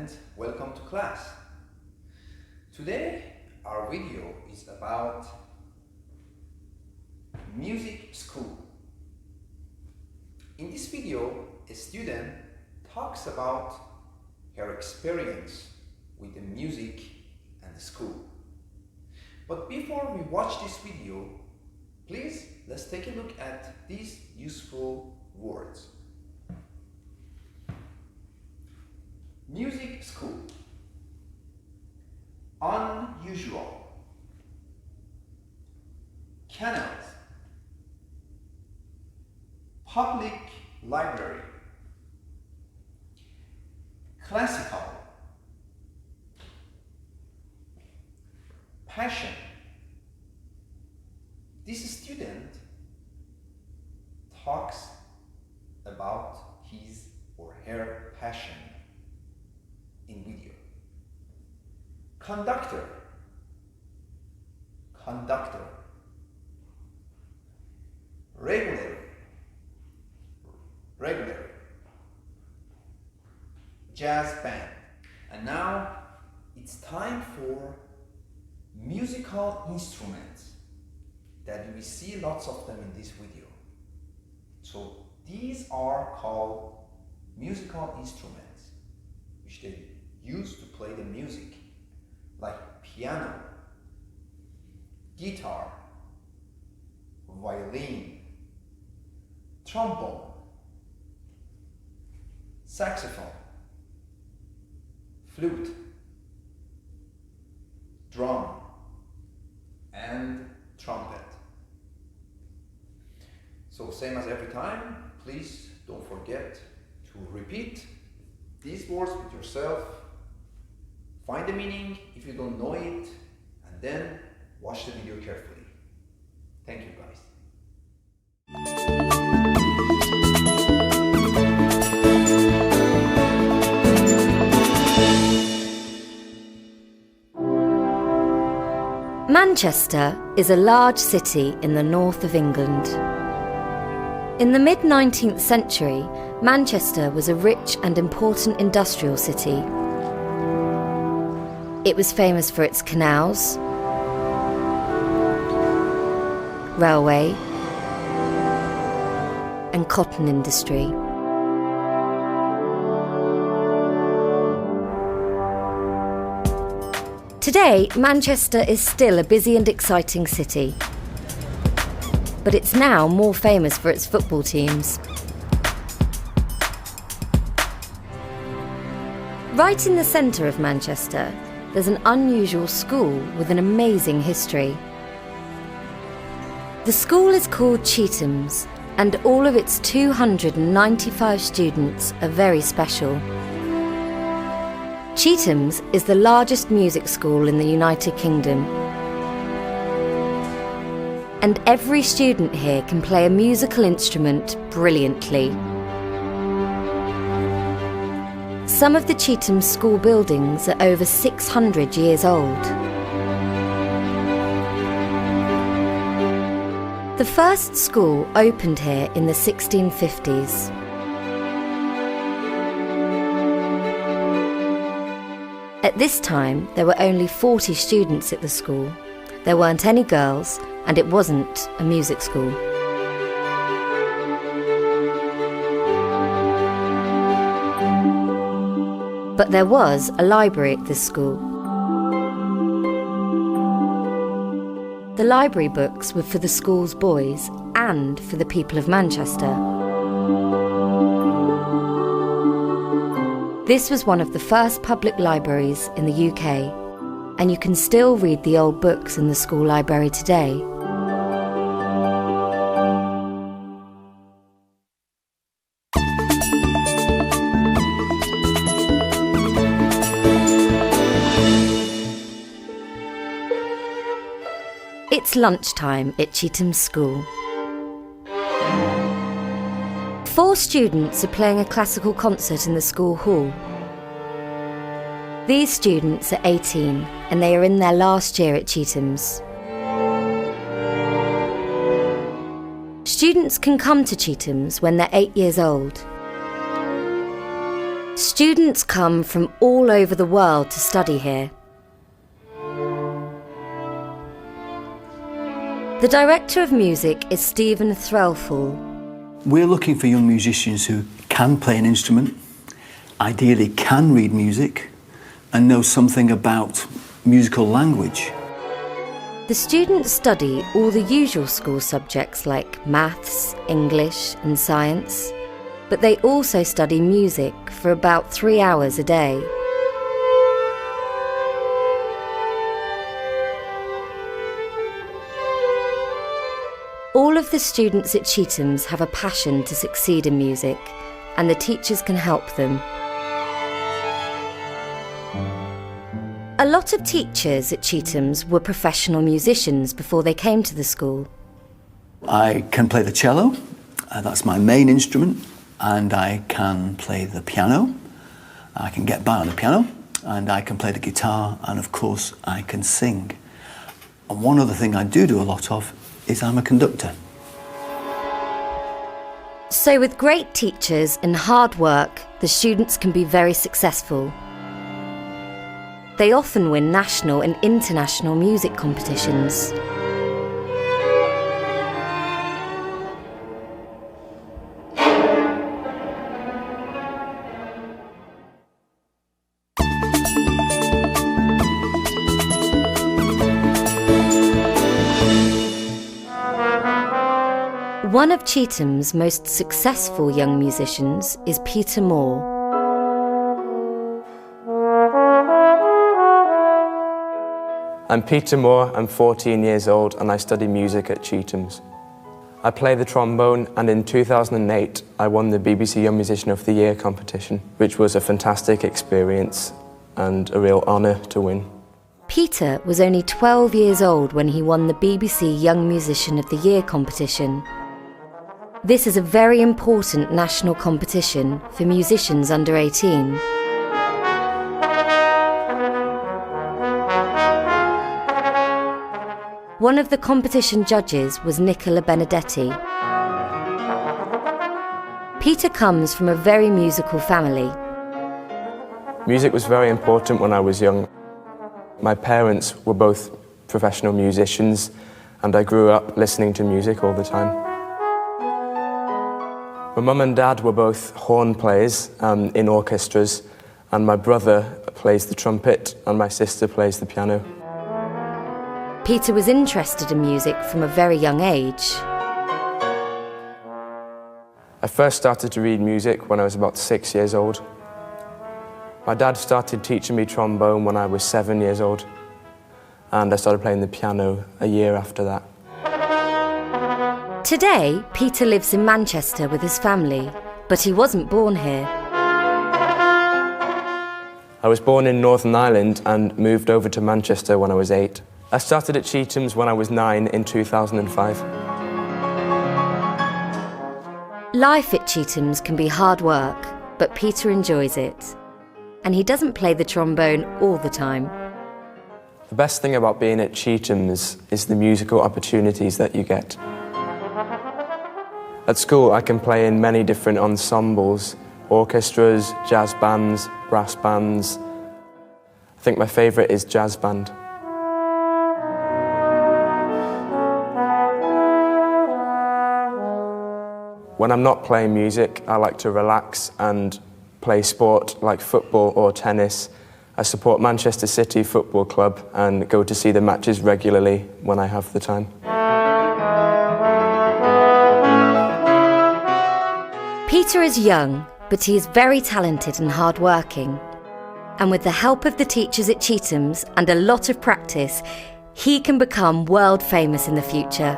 and welcome to class. Today our video is about music school. In this video, a student talks about her experience with the music and the school. But before we watch this video, please let's take a look at these useful words. Music school. Unusual. Canals. Public library. Classical. Passion. This student talks about his or her passion in video. Conductor. Conductor. Regular. Regular. Jazz band. And now it's time for musical instruments that you will see lots of them in this video. So these are called musical instruments which they use to play the music, like piano, guitar, violin, trombone, saxophone, flute, drum, and trumpet. So same as every time, please don't forget to repeat these words with yourself. Find the meaning if you don't know it, and then watch the video carefully. Thank you guys. Manchester is a large city in the north of England. In the mid-19th century, Manchester was a rich and important industrial city. It was famous for its canals, railway, and cotton industry. Today, Manchester is still a busy and exciting city, but it's now more famous for its football teams. Right in the centre of Manchester, there's an unusual school with an amazing history. The school is called Chetham's, and all of its 295 students are very special. Chetham's is the largest music school in the United Kingdom. And every student here can play a musical instrument brilliantly. Some of the Chetham's school buildings are over 600 years old. The first school opened here in the 1650s. At this time, there were only 40 students at the school. There weren't any girls, and it wasn't a music school. But there was a library at this school. The library books were for the school's boys and for the people of Manchester. This was one of the first public libraries in the UK, and you can still read the old books in the school library today. It's lunchtime at Chetham's school. 4 students are playing a classical concert in the school hall. These students are 18 and they are in their last year at Chetham's. Students can come to Chetham's when they're 8 years old. Students come from all over the world to study here. The director of music is Stephen Threlfall. We're looking for young musicians who can play an instrument, ideally can read music, and know something about musical language. The students study all the usual school subjects like maths, English and science, but they also study music for about 3 hours a day. All of the students at Chetham's have a passion to succeed in music, and the teachers can help them. A lot of teachers at Chetham's were professional musicians before they came to the school. I can play the cello, that's my main instrument, and I can play the piano. I can get by on the piano, and I can play the guitar, and of course I can sing. And one other thing I do a lot of is I'm a conductor. So with great teachers and hard work, the students can be very successful. They often win national and international music competitions. One of Chetham's most successful young musicians is Peter Moore. I'm Peter Moore, I'm 14 years old and I study music at Chetham's. I play the trombone, and in 2008 I won the BBC Young Musician of the Year competition, which was a fantastic experience and a real honour to win. Peter was only 12 years old when he won the BBC Young Musician of the Year competition. This is a very important national competition for musicians under 18. One of the competition judges was Nicola Benedetti. Peter comes from a very musical family. Music was very important when I was young. My parents were both professional musicians and I grew up listening to music all the time. My mum and dad were both horn players in orchestras, and my brother plays the trumpet and my sister plays the piano. Peter was interested in music from a very young age. I first started to read music when I was about 6 years old. My dad started teaching me trombone when I was 7 years old, and I started playing the piano a year after that. Today, Peter lives in Manchester with his family, but he wasn't born here. I was born in Northern Ireland and moved over to Manchester when I was 8. I started at Chetham's when I was 9 in 2005. Life at Chetham's can be hard work, but Peter enjoys it. And he doesn't play the trombone all the time. The best thing about being at Chetham's is the musical opportunities that you get. At school, I can play in many different ensembles, orchestras, jazz bands, brass bands. I think my favourite is jazz band. When I'm not playing music, I like to relax and play sport like football or tennis. I support Manchester City Football Club and go to see the matches regularly when I have the time. Peter is young, but he is very talented and hard-working. And with the help of the teachers at Chetham's and a lot of practice, he can become world famous in the future.